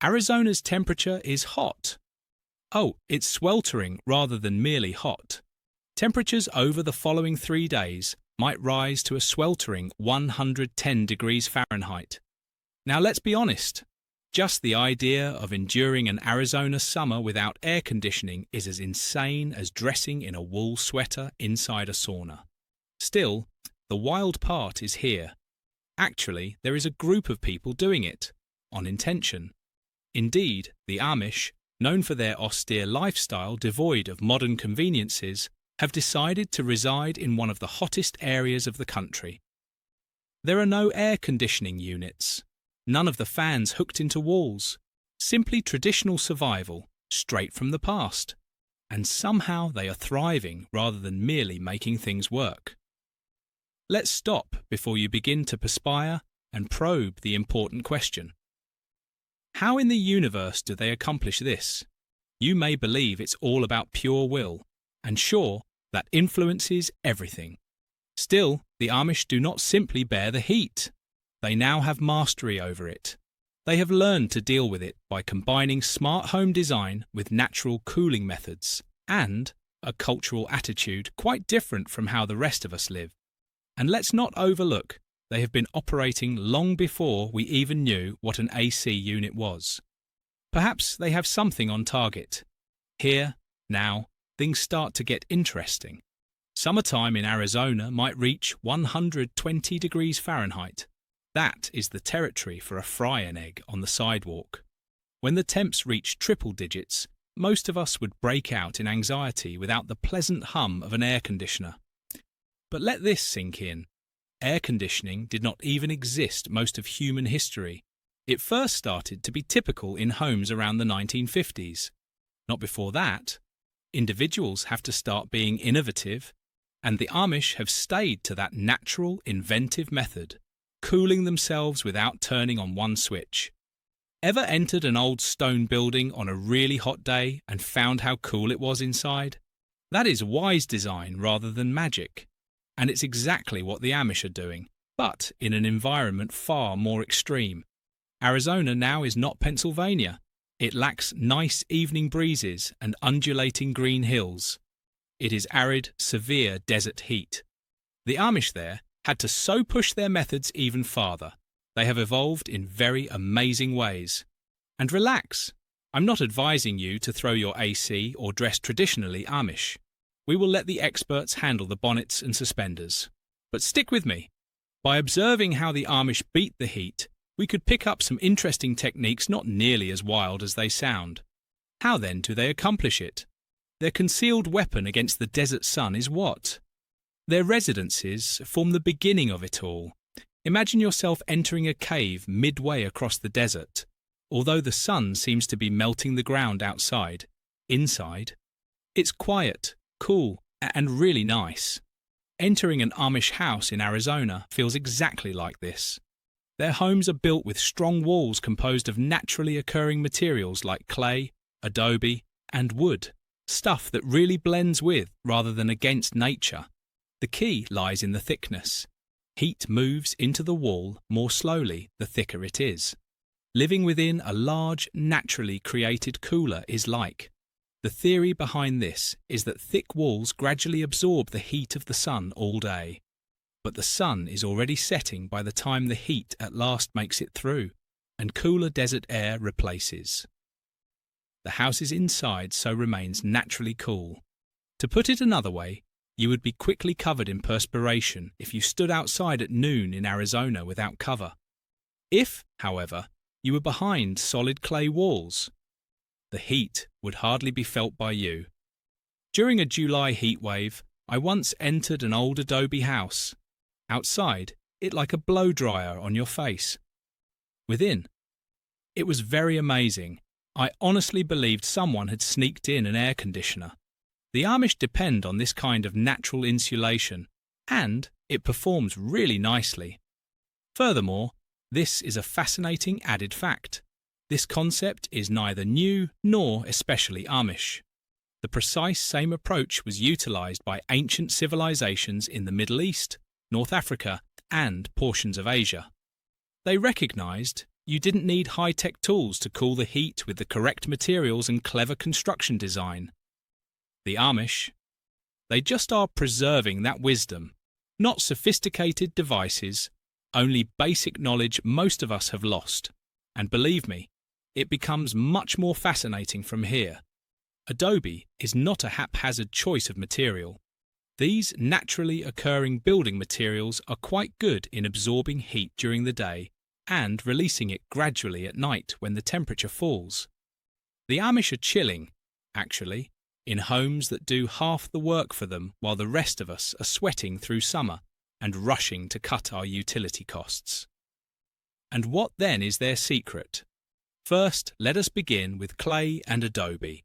Arizona's temperature is hot. Oh, it's sweltering rather than merely hot. Temperatures over the following 3 days might rise to a sweltering 110 degrees Fahrenheit. Now let's be honest. Just the idea of enduring an Arizona summer without air conditioning is as insane as dressing in a wool sweater inside a sauna. Still, the wild part is here. Actually, there is a group of people doing it, on intention. Indeed, the Amish, known for their austere lifestyle devoid of modern conveniences, have decided to reside in one of the hottest areas of the country. There are no air conditioning units, none of the fans hooked into walls, simply traditional survival, straight from the past. And somehow they are thriving rather than merely making things work. Let's stop before you begin to perspire and probe the important question. How in the universe do they accomplish this? You may believe it's all about pure will, and sure, that influences everything. Still, the Amish do not simply bear the heat. They now have mastery over it. They have learned to deal with it by combining smart home design with natural cooling methods and a cultural attitude quite different from how the rest of us live. And let's not overlook, they have been operating long before we even knew what an AC unit was. Perhaps they have something on target. Here, now, things start to get interesting. Summertime in Arizona might reach 120 degrees Fahrenheit. That is the territory for a fry an egg on the sidewalk. When the temps reach triple digits, most of us would break out in anxiety without the pleasant hum of an air conditioner. But let this sink in. Air conditioning did not even exist most of human history. It first started to be typical in homes around the 1950s. Not before that. Individuals have to start being innovative, and the Amish have stayed to that natural, inventive method, cooling themselves without turning on one switch. Ever entered an old stone building on a really hot day and found how cool it was inside? That is wise design rather than magic. And it's exactly what the Amish are doing, but in an environment far more extreme. Arizona now is not Pennsylvania. It lacks nice evening breezes and undulating green hills. It is arid, severe desert heat. The Amish there had to so push their methods even farther. They have evolved in very amazing ways. And relax, I'm not advising you to throw your AC or dress traditionally Amish. We will let the experts handle the bonnets and suspenders. But stick with me. By observing how the Amish beat the heat, we could pick up some interesting techniques not nearly as wild as they sound. How then do they accomplish it? Their concealed weapon against the desert sun is what? Their residences form the beginning of it all. Imagine yourself entering a cave midway across the desert. Although the sun seems to be melting the ground outside, inside, it's quiet, cool, and really nice. Entering an Amish house in Arizona feels exactly like this. Their homes are built with strong walls composed of naturally occurring materials like clay, adobe, and wood, stuff that really blends with rather than against nature. The key lies in the thickness. Heat moves into the wall more slowly the thicker it is. Living within a large, naturally created cooler is like. The theory behind this is that thick walls gradually absorb the heat of the sun all day. But the sun is already setting by the time the heat at last makes it through, and cooler desert air replaces. The house's inside so remains naturally cool. To put it another way, you would be quickly covered in perspiration if you stood outside at noon in Arizona without cover. If, however, you were behind solid clay walls, the heat would hardly be felt by you. During a July heat wave, I once entered an old adobe house. Outside, it like a blow dryer on your face. Within, it was very amazing. I honestly believed someone had sneaked in an air conditioner. The Amish depend on this kind of natural insulation, and it performs really nicely. Furthermore, this is a fascinating added fact. This concept is neither new nor especially Amish. The precise same approach was utilized by ancient civilizations in the Middle East, North Africa, and portions of Asia. They recognized, You didn't need high-tech tools to cool the heat with the correct materials and clever construction design. The Amish, they just are preserving that wisdom, not sophisticated devices, only basic knowledge most of us have lost. And believe me, it becomes much more fascinating from here. Adobe is not a haphazard choice of material. These naturally occurring building materials are quite good in absorbing heat during the day and releasing it gradually at night when the temperature falls. The Amish are chilling, actually, in homes that do half the work for them while the rest of us are sweating through summer and rushing to cut our utility costs. And what then is their secret? First, let us begin with clay and adobe.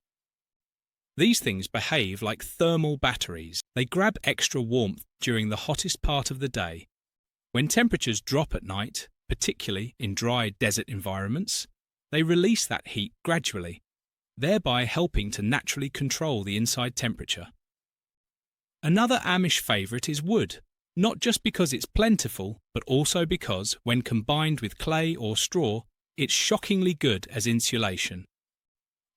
These things behave like thermal batteries. They grab extra warmth during the hottest part of the day. When temperatures drop at night, particularly in dry desert environments, they release that heat gradually, thereby helping to naturally control the inside temperature. Another Amish favourite is wood, not just because it's plentiful, but also because, when combined with clay or straw, it's shockingly good as insulation.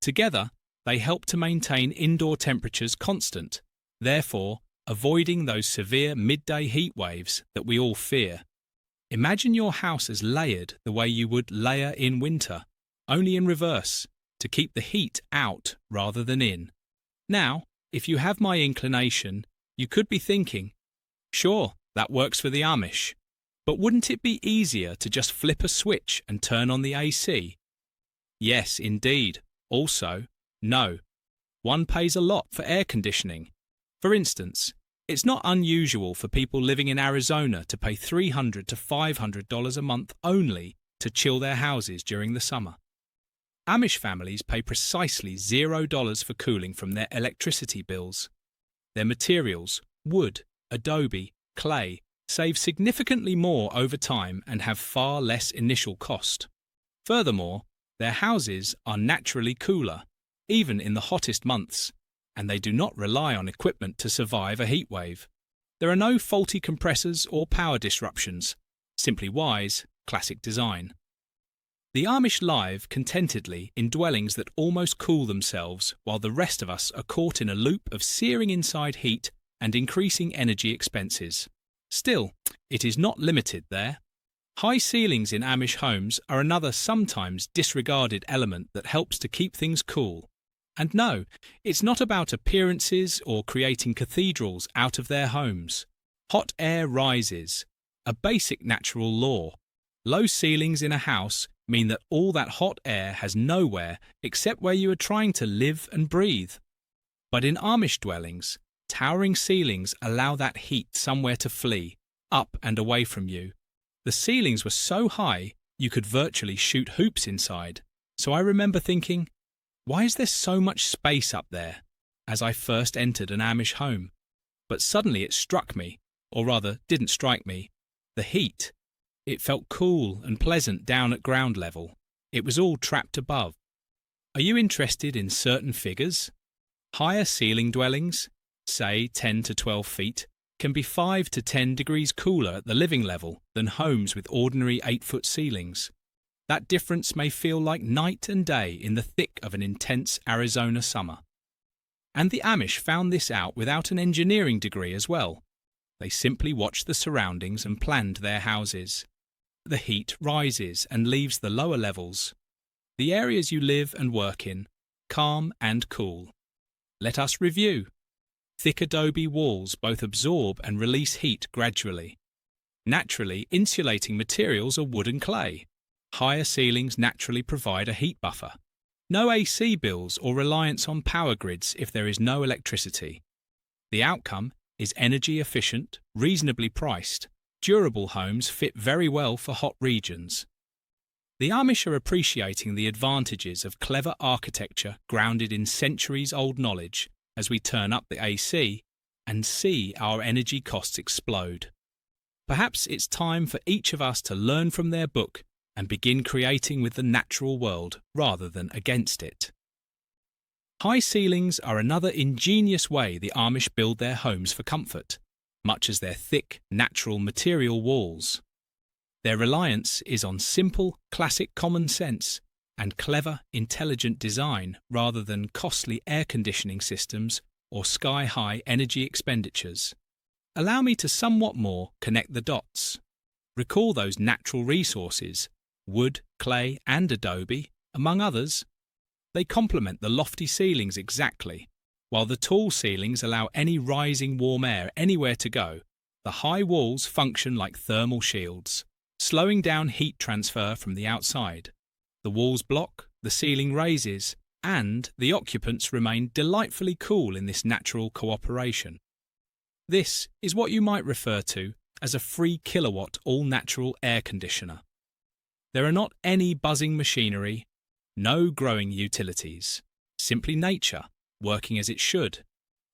Together, they help to maintain indoor temperatures constant, therefore avoiding those severe midday heat waves that we all fear. Imagine your house as layered the way you would layer in winter, only in reverse, to keep the heat out rather than in. Now, if you have my inclination, you could be thinking, sure, that works for the Amish, but wouldn't it be easier to just flip a switch and turn on the AC? Yes, indeed. Also, no. One pays a lot for air conditioning. For instance, it's not unusual for people living in Arizona to pay $300 to $500 a month only to chill their houses during the summer. Amish families pay precisely $0 for cooling from their electricity bills. Their materials, wood, adobe, clay, save significantly more over time and have far less initial cost. Furthermore, their houses are naturally cooler, even in the hottest months, and they do not rely on equipment to survive a heat wave. There are no faulty compressors or power disruptions, simply wise, classic design. The Amish live contentedly in dwellings that almost cool themselves, while the rest of us are caught in a loop of searing inside heat and increasing energy expenses. Still, it is not limited there. High ceilings in Amish homes are another sometimes disregarded element that helps to keep things cool. And no, it's not about appearances or creating cathedrals out of their homes. Hot air rises, a basic natural law. Low ceilings in a house mean that all that hot air has nowhere except where you are trying to live and breathe. But in Amish dwellings, towering ceilings allow that heat somewhere to flee, up and away from you. The ceilings were so high you could virtually shoot hoops inside, so I remember thinking, why is there so much space up there? As I first entered an Amish home. But suddenly it struck me, or rather didn't strike me, the heat. It felt cool and pleasant down at ground level. It was all trapped above. Are you interested in certain figures? Higher ceiling dwellings, say 10 to 12 feet, can be 5 to 10 degrees cooler at the living level than homes with ordinary 8-foot ceilings. That difference may feel like night and day in the thick of an intense Arizona summer. And the Amish found this out without an engineering degree as well. They simply watched the surroundings and planned their houses. The heat rises and leaves the lower levels. The areas you live and work in, calm and cool. Let us review. Thick adobe walls both absorb and release heat gradually. Naturally, insulating materials are wood and clay. Higher ceilings naturally provide a heat buffer. No AC bills or reliance on power grids if there is no electricity. The outcome is energy efficient, reasonably priced. Durable homes fit very well for hot regions. The Amish are appreciating the advantages of clever architecture grounded in centuries-old knowledge as we turn up the AC and see our energy costs explode. Perhaps it's time for each of us to learn from their book and begin creating with the natural world rather than against it. High ceilings are another ingenious way the Amish build their homes for comfort, much as their thick, natural material walls. Their reliance is on simple, classic common sense and clever, intelligent design rather than costly air conditioning systems or sky-high energy expenditures. Allow me to somewhat more connect the dots. Recall those natural resources, wood, clay, and adobe, among others. They complement the lofty ceilings exactly. While the tall ceilings allow any rising warm air anywhere to go, the high walls function like thermal shields, slowing down heat transfer from the outside. The walls block, the ceiling raises, and the occupants remain delightfully cool in this natural cooperation. This is what you might refer to as a 3 kilowatt all-natural air conditioner. There are not any buzzing machinery, no growing utilities, simply nature, working as it should.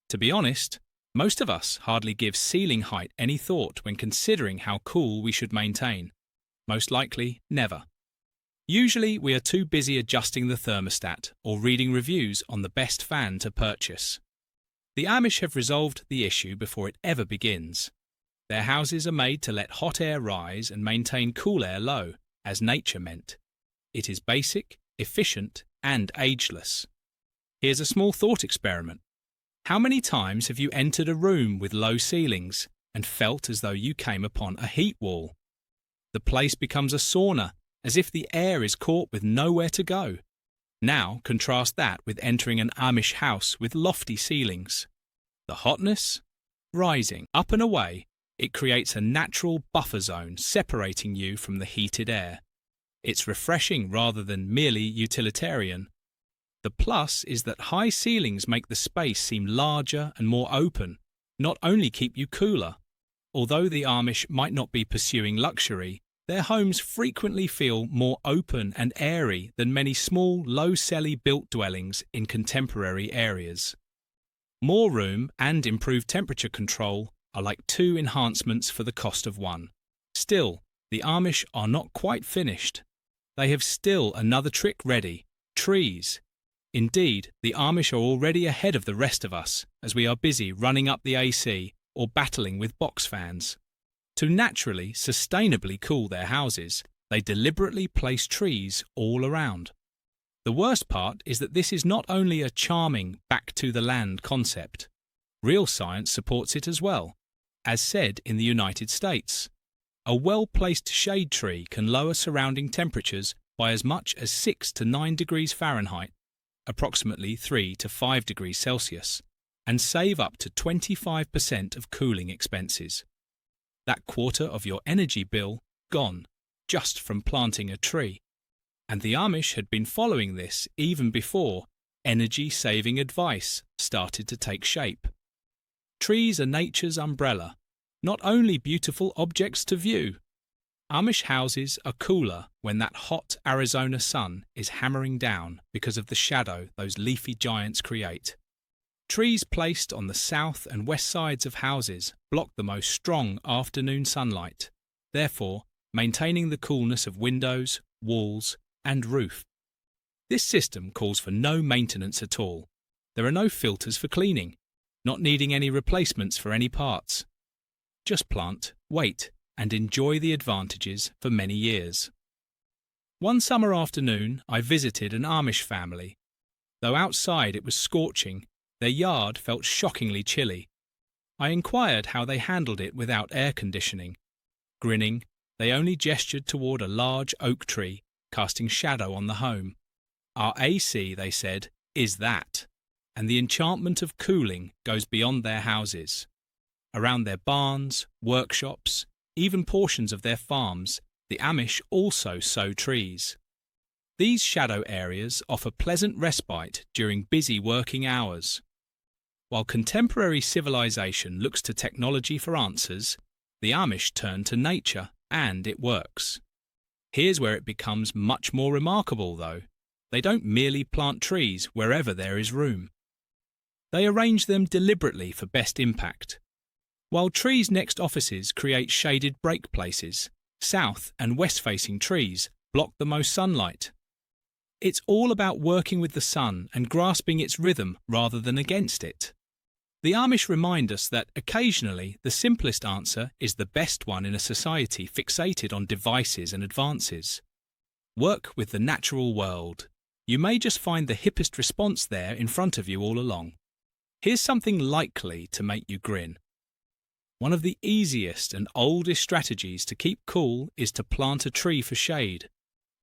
To be honest, most of us hardly give ceiling height any thought when considering how cool we should maintain. Most likely, never. Usually, we are too busy adjusting the thermostat or reading reviews on the best fan to purchase. The Amish have resolved the issue before it ever begins. Their houses are made to let hot air rise and maintain cool air low, as nature meant. It is basic, efficient, and ageless. Here's a small thought experiment. How many times have you entered a room with low ceilings and felt as though you came upon a heat wall? The place becomes a sauna, as if the air is caught with nowhere to go. Now contrast that with entering an Amish house with lofty ceilings. The hotness? Rising up and away, it creates a natural buffer zone separating you from the heated air. It's refreshing rather than merely utilitarian. The plus is that high ceilings make the space seem larger and more open, not only keep you cooler. Although the Amish might not be pursuing luxury, their homes frequently feel more open and airy than many small, low-celly built dwellings in contemporary areas. More room and improved temperature control are like 2 enhancements for the cost of one. Still, the Amish are not quite finished. They have still another trick ready: trees. Indeed, the Amish are already ahead of the rest of us, as we are busy running up the AC or battling with box fans. To naturally, sustainably cool their houses, they deliberately place trees all around. The worst part is that this is not only a charming back-to-the-land concept. Real science supports it as well. As said in the United States, a well-placed shade tree can lower surrounding temperatures by as much as 6 to 9 degrees Fahrenheit, approximately 3 to 5 degrees Celsius, and save up to 25% of cooling expenses. That quarter of your energy bill gone, just from planting a tree. And the Amish had been following this even before energy-saving advice started to take shape. Trees are nature's umbrella, not only beautiful objects to view. Amish houses are cooler when that hot Arizona sun is hammering down because of the shadow those leafy giants create. Trees placed on the south and west sides of houses block the most strong afternoon sunlight, therefore maintaining the coolness of windows, walls, and roof. This system calls for no maintenance at all. There are no filters for cleaning, not needing any replacements for any parts. Just plant, wait, and enjoy the advantages for many years. One summer afternoon, I visited an Amish family. Though outside it was scorching, their yard felt shockingly chilly. I inquired how they handled it without air conditioning. Grinning, they only gestured toward a large oak tree, casting shadow on the home. Our AC, they said, is that, and the enchantment of cooling goes beyond their houses. Around their barns, workshops, even portions of their farms, the Amish also sow trees. These shadow areas offer pleasant respite during busy working hours. While contemporary civilization looks to technology for answers, the Amish turn to nature, and it works. Here's where it becomes much more remarkable, though. They don't merely plant trees wherever there is room. They arrange them deliberately for best impact. While trees next offices create shaded break places, south and west-facing trees block the most sunlight. It's all about working with the sun and grasping its rhythm rather than against it. The Amish remind us that occasionally the simplest answer is the best one in a society fixated on devices and advances. Work with the natural world. You may just find the hippest response there in front of you all along. Here's something likely to make you grin. One of the easiest and oldest strategies to keep cool is to plant a tree for shade.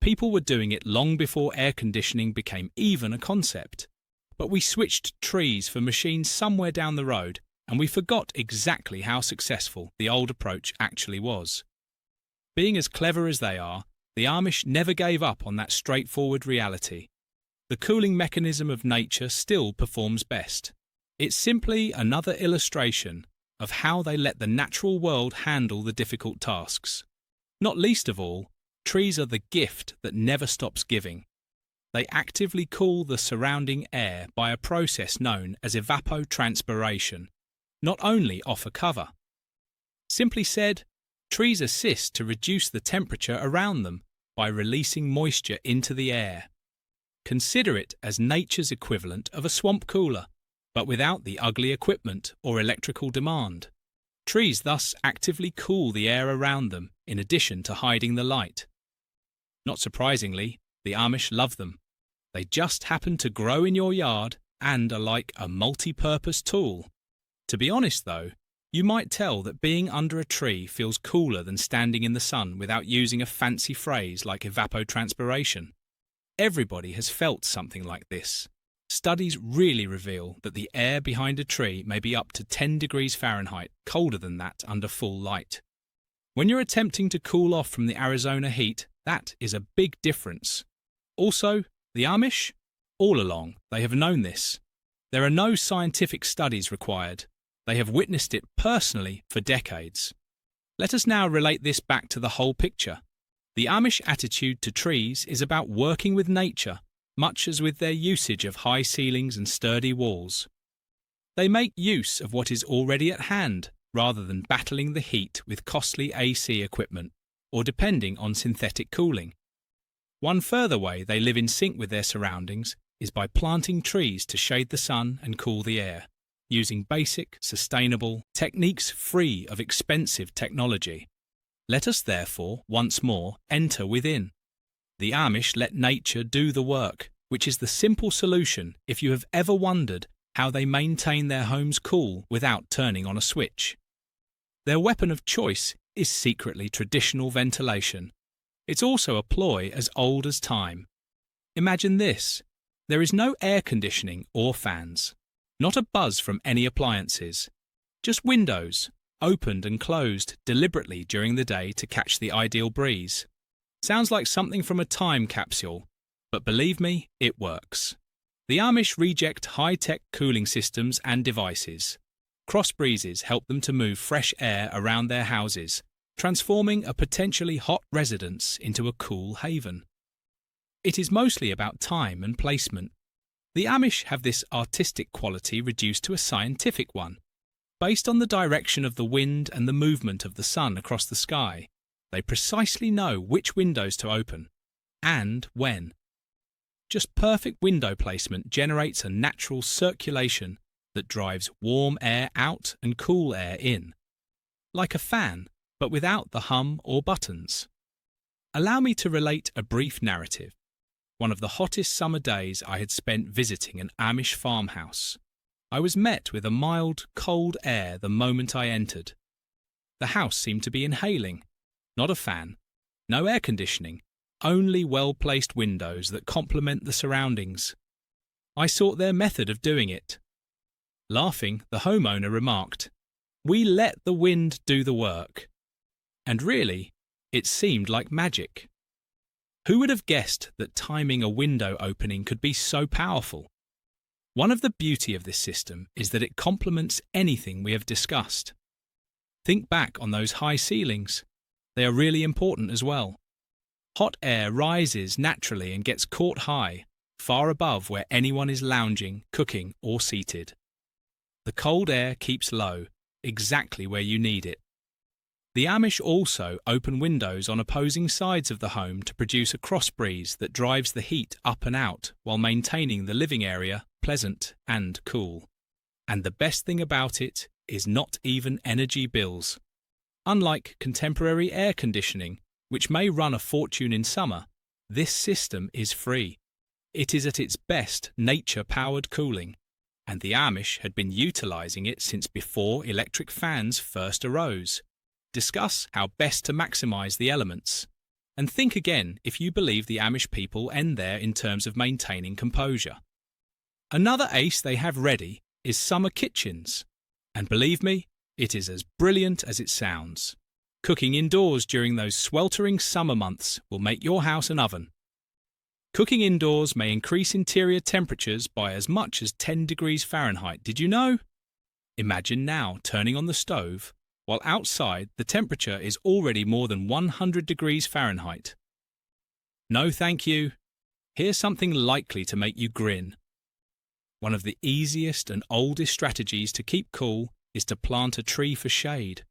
People were doing it long before air conditioning became even a concept. But we switched trees for machines somewhere down the road, and we forgot exactly how successful the old approach actually was. Being as clever as they are, the Amish never gave up on that straightforward reality. The cooling mechanism of nature still performs best. It's simply another illustration of how they let the natural world handle the difficult tasks. Not least of all, trees are the gift that never stops giving. They actively cool the surrounding air by a process known as evapotranspiration, not only offer cover. Simply said, trees assist to reduce the temperature around them by releasing moisture into the air. Consider it as nature's equivalent of a swamp cooler, but without the ugly equipment or electrical demand. Trees thus actively cool the air around them in addition to hiding the light. Not surprisingly, the Amish love them. They just happen to grow in your yard and are like a multi-purpose tool. To be honest though, you might tell that being under a tree feels cooler than standing in the sun without using a fancy phrase like evapotranspiration. Everybody has felt something like this. Studies really reveal that the air behind a tree may be up to 10 degrees Fahrenheit colder than that under full light. When you're attempting to cool off from the Arizona heat, that is a big difference. Also, the Amish? All along, they have known this. There are no scientific studies required. They have witnessed it personally for decades. Let us now relate this back to the whole picture. The Amish attitude to trees is about working with nature, much as with their usage of high ceilings and sturdy walls. They make use of what is already at hand, rather than battling the heat with costly AC equipment, or depending on synthetic cooling. One further way they live in sync with their surroundings is by planting trees to shade the sun and cool the air, using basic, sustainable techniques free of expensive technology. Let us therefore, once more, enter within. The Amish let nature do the work, which is the simple solution if you have ever wondered how they maintain their homes cool without turning on a switch. Their weapon of choice is secretly traditional ventilation. It's also a ploy as old as time. Imagine this. There is no air conditioning or fans. Not a buzz from any appliances. Just windows, opened and closed deliberately during the day to catch the ideal breeze. Sounds like something from a time capsule, but believe me, it works. The Amish reject high-tech cooling systems and devices. Cross breezes help them to move fresh air around their houses, transforming a potentially hot residence into a cool haven. It is mostly about time and placement. The Amish have this artistic quality reduced to a scientific one. Based on the direction of the wind and the movement of the sun across the sky, they precisely know which windows to open, and when. Just perfect window placement generates a natural circulation that drives warm air out and cool air in. Like a fan, but without the hum or buttons. Allow me to relate a brief narrative. One of the hottest summer days I had spent visiting an Amish farmhouse. I was met with a mild, cold air the moment I entered. The house seemed to be inhaling. Not a fan, no air conditioning, only well-placed windows that complement the surroundings. I sought their method of doing it. Laughing, the homeowner remarked, "We let the wind do the work." And really, it seemed like magic. Who would have guessed that timing a window opening could be so powerful? One of the beauty of this system is that it complements anything we have discussed. Think back on those high ceilings. They are really important as well. Hot air rises naturally and gets caught high, far above where anyone is lounging, cooking, or seated. The cold air keeps low, exactly where you need it. The Amish also open windows on opposing sides of the home to produce a cross breeze that drives the heat up and out while maintaining the living area pleasant and cool. And the best thing about it is not even energy bills. Unlike contemporary air conditioning, which may run a fortune in summer, this system is free. It is at its best nature-powered cooling, and the Amish had been utilizing it since before electric fans first arose. Discuss how best to maximize the elements, and think again if you believe the Amish people end there in terms of maintaining composure. Another ace they have ready is summer kitchens, and believe me, it is as brilliant as it sounds. Cooking indoors during those sweltering summer months will make your house an oven. Cooking indoors may increase interior temperatures by as much as 10 degrees Fahrenheit. Did you know? Imagine now turning on the stove, while outside the temperature is already more than 100 degrees Fahrenheit. No thank you. Here's something likely to make you grin. One of the easiest and oldest strategies to keep cool is to plant a tree for shade.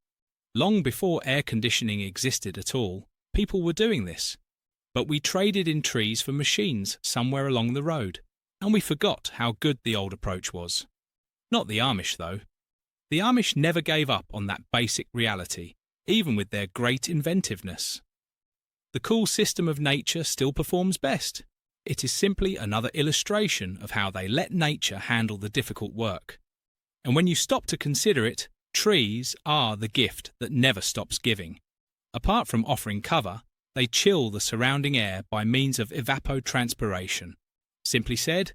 Long before air conditioning existed at all, people were doing this. But we traded in trees for machines somewhere along the road, and we forgot how good the old approach was. Not the Amish, though. The Amish never gave up on that basic reality, even with their great inventiveness. The cool system of nature still performs best. It is simply another illustration of how they let nature handle the difficult work. And when you stop to consider it, trees are the gift that never stops giving. Apart from offering cover, they chill the surrounding air by means of evapotranspiration. Simply said,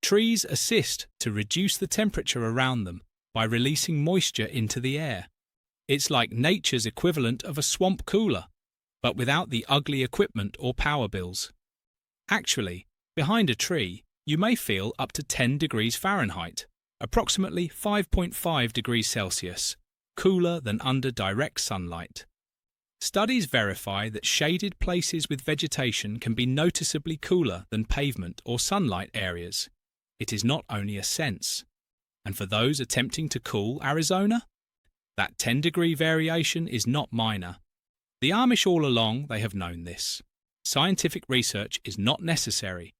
trees assist to reduce the temperature around them by releasing moisture into the air. It's like nature's equivalent of a swamp cooler, but without the ugly equipment or power bills. Actually, behind a tree, you may feel up to 10 degrees Fahrenheit, approximately 5.5 degrees Celsius, cooler than under direct sunlight. Studies verify that shaded places with vegetation can be noticeably cooler than pavement or sunlight areas. It is not only a sense. And for those attempting to cool Arizona, that 10-degree variation is not minor. The Amish all along, they have known this. Scientific research is not necessary.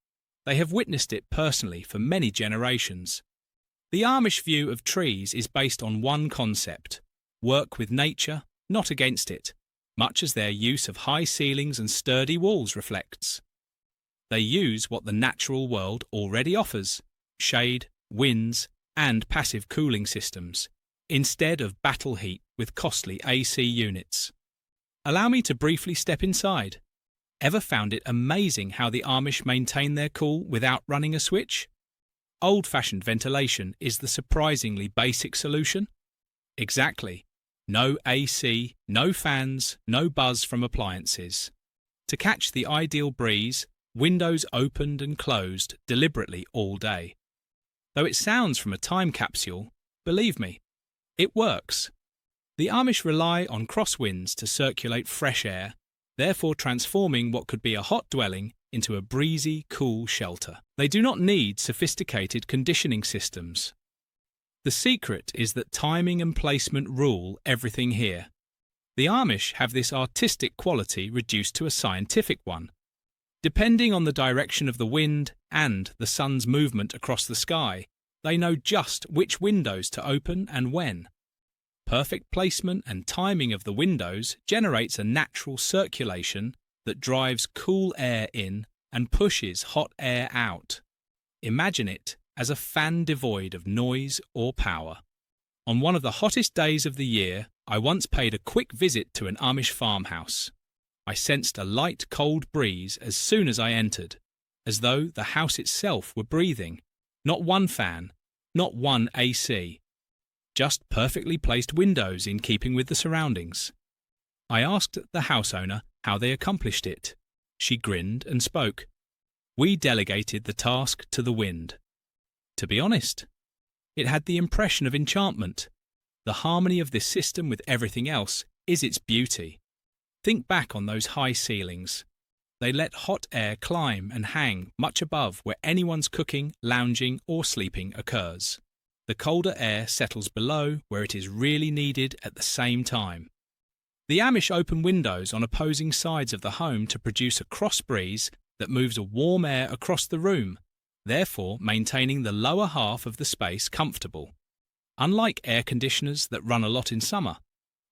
They have witnessed it personally for many generations. The Amish view of trees is based on one concept: work with nature, not against it, much as their use of high ceilings and sturdy walls reflects. They use what the natural world already offers: shade, winds, and passive cooling systems, instead of battle heat with costly AC units. Allow me to briefly step inside. Ever found it amazing how the Amish maintain their cool without running a switch? Old-fashioned ventilation is the surprisingly basic solution. Exactly. No AC, no fans, no buzz from appliances. To catch the ideal breeze, windows opened and closed deliberately all day. Though it sounds from a time capsule, believe me, it works. The Amish rely on crosswinds to circulate fresh air, therefore transforming what could be a hot dwelling into a breezy, cool shelter. They do not need sophisticated conditioning systems. The secret is that timing and placement rule everything here. The Amish have this artistic quality reduced to a scientific one. Depending on the direction of the wind and the sun's movement across the sky, they know just which windows to open and when. Perfect placement and timing of the windows generates a natural circulation that drives cool air in and pushes hot air out. Imagine it as a fan devoid of noise or power. On one of the hottest days of the year, I once paid a quick visit to an Amish farmhouse. I sensed a light, cold breeze as soon as I entered, as though the house itself were breathing. Not one fan, not one AC. Just perfectly placed windows in keeping with the surroundings. I asked the house owner how they accomplished it. She grinned and spoke. We delegated the task to the wind. To be honest, it had the impression of enchantment. The harmony of this system with everything else is its beauty. Think back on those high ceilings. They let hot air climb and hang much above where anyone's cooking, lounging, or sleeping occurs. The colder air settles below where it is really needed at the same time. The Amish open windows on opposing sides of the home to produce a cross breeze that moves a warm air across the room, therefore maintaining the lower half of the space comfortable. Unlike air conditioners that run a lot in summer,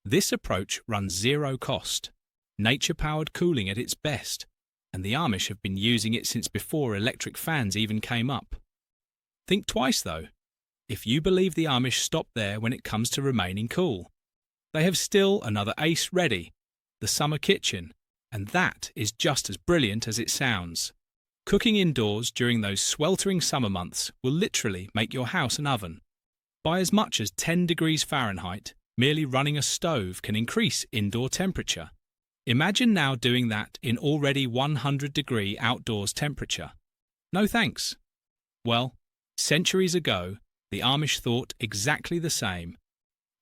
this approach runs zero cost, nature-powered cooling at its best, and the Amish have been using it since before electric fans even came up. Think twice, though, if you believe the Amish stop there when it comes to remaining cool. They have still another ace ready, the summer kitchen, and that is just as brilliant as it sounds. Cooking indoors during those sweltering summer months will literally make your house an oven. By as much as 10 degrees Fahrenheit, merely running a stove can increase indoor temperature. Imagine now doing that in already 100-degree outdoors temperature. No thanks. Well, centuries ago, the Amish thought exactly the same.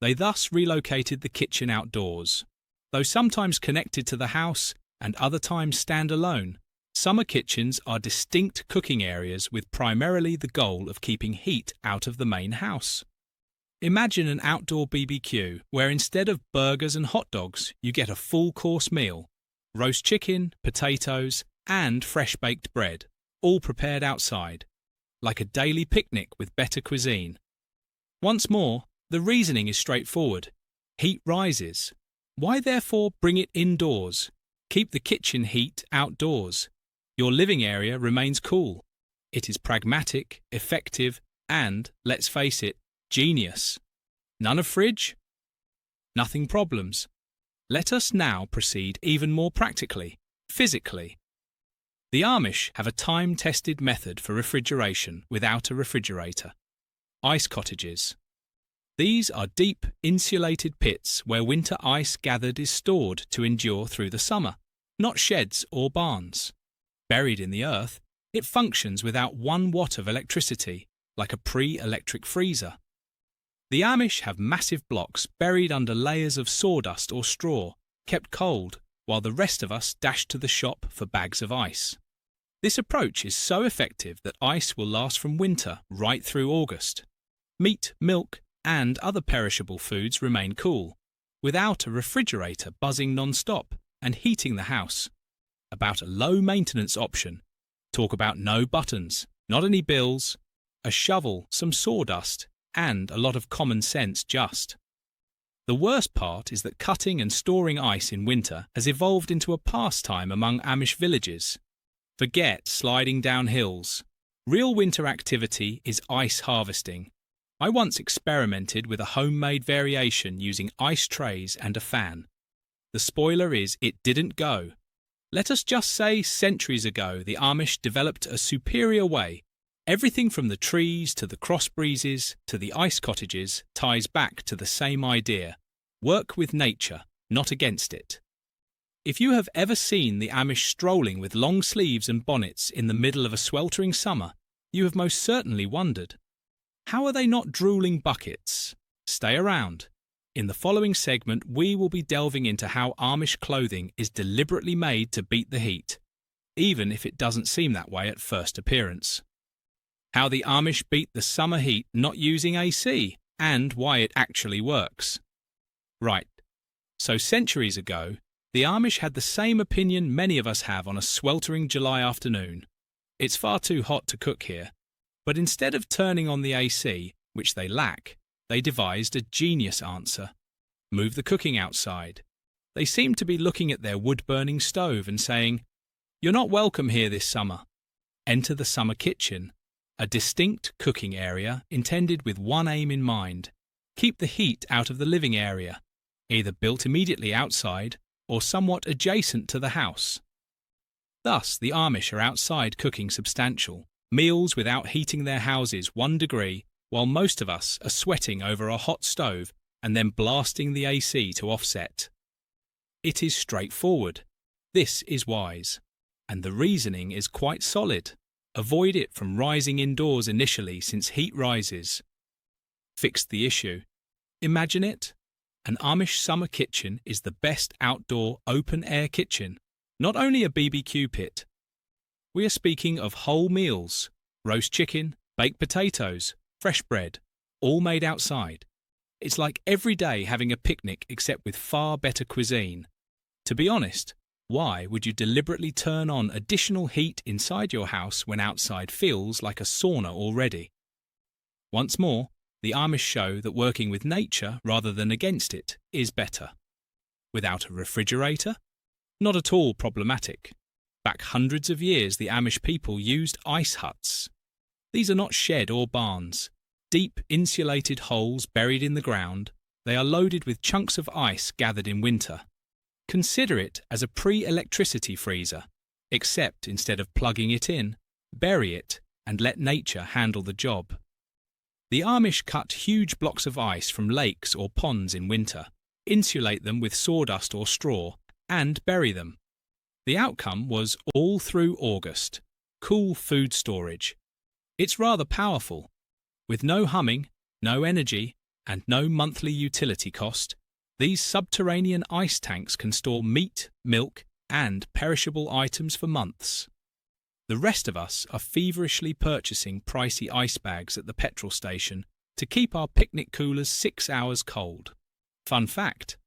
They thus relocated the kitchen outdoors. Though sometimes connected to the house and other times stand alone, summer kitchens are distinct cooking areas with primarily the goal of keeping heat out of the main house. Imagine an outdoor BBQ where instead of burgers and hot dogs, you get a full-course meal, roast chicken, potatoes, and fresh-baked bread, all prepared outside, like a daily picnic with better cuisine. Once more, the reasoning is straightforward. Heat rises. Why therefore bring it indoors? Keep the kitchen heat outdoors. Your living area remains cool. It is pragmatic, effective, and, let's face it, genius. None of fridge? Nothing problems. Let us now proceed even more practically, physically. The Amish have a time-tested method for refrigeration without a refrigerator. Ice cottages. These are deep, insulated pits where winter ice gathered is stored to endure through the summer, not sheds or barns. Buried in the earth, it functions without 1 watt of electricity, like a pre-electric freezer. The Amish have massive blocks buried under layers of sawdust or straw, kept cold, while the rest of us dash to the shop for bags of ice. This approach is so effective that ice will last from winter right through August. Meat, milk, and other perishable foods remain cool, without a refrigerator buzzing non-stop and heating the house. About a low-maintenance option. Talk about no buttons, not any bills, a shovel, some sawdust, and a lot of common sense just. The worst part is that cutting and storing ice in winter has evolved into a pastime among Amish villages. Forget sliding down hills. Real winter activity is ice harvesting. I once experimented with a homemade variation using ice trays and a fan. The spoiler is it didn't go. Let us just say centuries ago the Amish developed a superior way. Everything from the trees to the cross breezes to the ice cottages ties back to the same idea. Work with nature, not against it. If you have ever seen the Amish strolling with long sleeves and bonnets in the middle of a sweltering summer, you have most certainly wondered. How are they not drooling buckets? Stay around. In the following segment, we will be delving into how Amish clothing is deliberately made to beat the heat, even if it doesn't seem that way at first appearance. How the Amish beat the summer heat not using AC, and why it actually works. Right, so centuries ago, the Amish had the same opinion many of us have on a sweltering July afternoon. It's far too hot to cook here. But instead of turning on the AC, which they lack, they devised a genius answer. Move the cooking outside. They seemed to be looking at their wood-burning stove and saying, "You're not welcome here this summer." Enter the summer kitchen, a distinct cooking area intended with one aim in mind: keep the heat out of the living area, either built immediately outside or somewhat adjacent to the house. Thus, the Amish are outside cooking substantial meals without heating their houses 1 degree, while most of us are sweating over a hot stove and then blasting the AC to offset. It is straightforward. This is wise. And the reasoning is quite solid. Avoid it from rising indoors initially since heat rises. Fix the issue. Imagine it. An Amish summer kitchen is the best outdoor open-air kitchen, not only a BBQ pit. We are speaking of whole meals, roast chicken, baked potatoes, fresh bread, all made outside. It's like every day having a picnic except with far better cuisine. To be honest, why would you deliberately turn on additional heat inside your house when outside feels like a sauna already? Once more, the Amish show that working with nature rather than against it is better. Without a refrigerator? Not at all problematic. Back hundreds of years, the Amish people used ice huts. These are not shed or barns. Deep, insulated holes buried in the ground, they are loaded with chunks of ice gathered in winter. Consider it as a pre-electricity freezer, except instead of plugging it in, bury it and let nature handle the job. The Amish cut huge blocks of ice from lakes or ponds in winter, insulate them with sawdust or straw, and bury them. The outcome was all through August, cool food storage. It's rather powerful. With no humming, no energy, and no monthly utility cost, these subterranean ice tanks can store meat, milk, and perishable items for months. The rest of us are feverishly purchasing pricey ice bags at the petrol station to keep our picnic coolers 6 hours cold. Fun fact: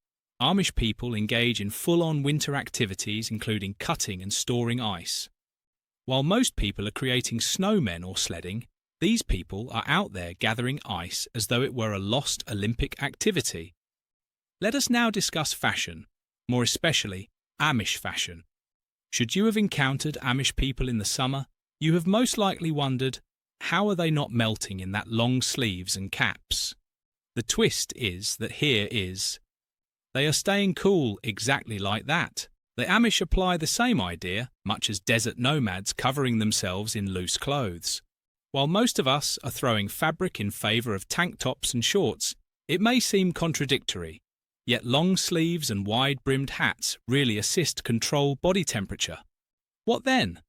Amish people engage in full-on winter activities including cutting and storing ice. While most people are creating snowmen or sledding, these people are out there gathering ice as though it were a lost Olympic activity. Let us now discuss fashion, more especially Amish fashion. Should you have encountered Amish people in the summer, you have most likely wondered, how are they not melting in that long sleeves and caps? The twist is that here is. They are staying cool exactly like that. The Amish apply the same idea, much as desert nomads covering themselves in loose clothes. While most of us are throwing fabric in favour of tank tops and shorts, it may seem contradictory, yet long sleeves and wide-brimmed hats really assist control body temperature. What then?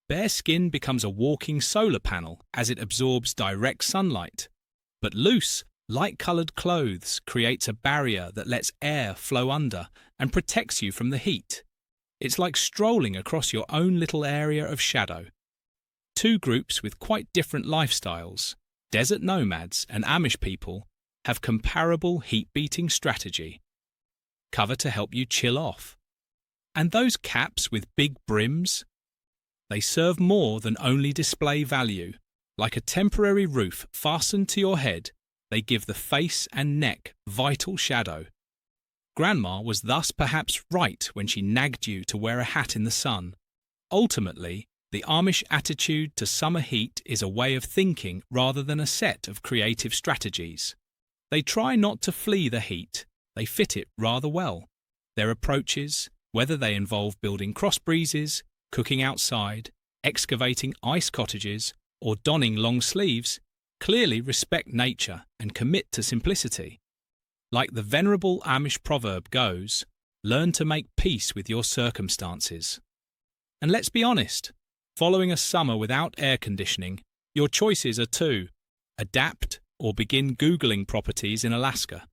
Bare skin becomes a walking solar panel as it absorbs direct sunlight. But loose, light-coloured clothes creates a barrier that lets air flow under and protects you from the heat. It's like strolling across your own little area of shadow. Two groups with quite different lifestyles, desert nomads and Amish people, have comparable heat-beating strategy. Cover to help you chill off. And those caps with big brims? They serve more than only display value. Like a temporary roof fastened to your head, they give the face and neck vital shadow. Grandma was thus perhaps right when she nagged you to wear a hat in the sun. Ultimately, the Amish attitude to summer heat is a way of thinking rather than a set of creative strategies. They try not to flee the heat, they fit it rather well. Their approaches, whether they involve building cross breezes, cooking outside, excavating ice cottages, or donning long sleeves, clearly respect nature and commit to simplicity. Like the venerable Amish proverb goes, learn to make peace with your circumstances. And let's be honest, following a summer without air conditioning, your choices are two: adapt or begin Googling properties in Alaska.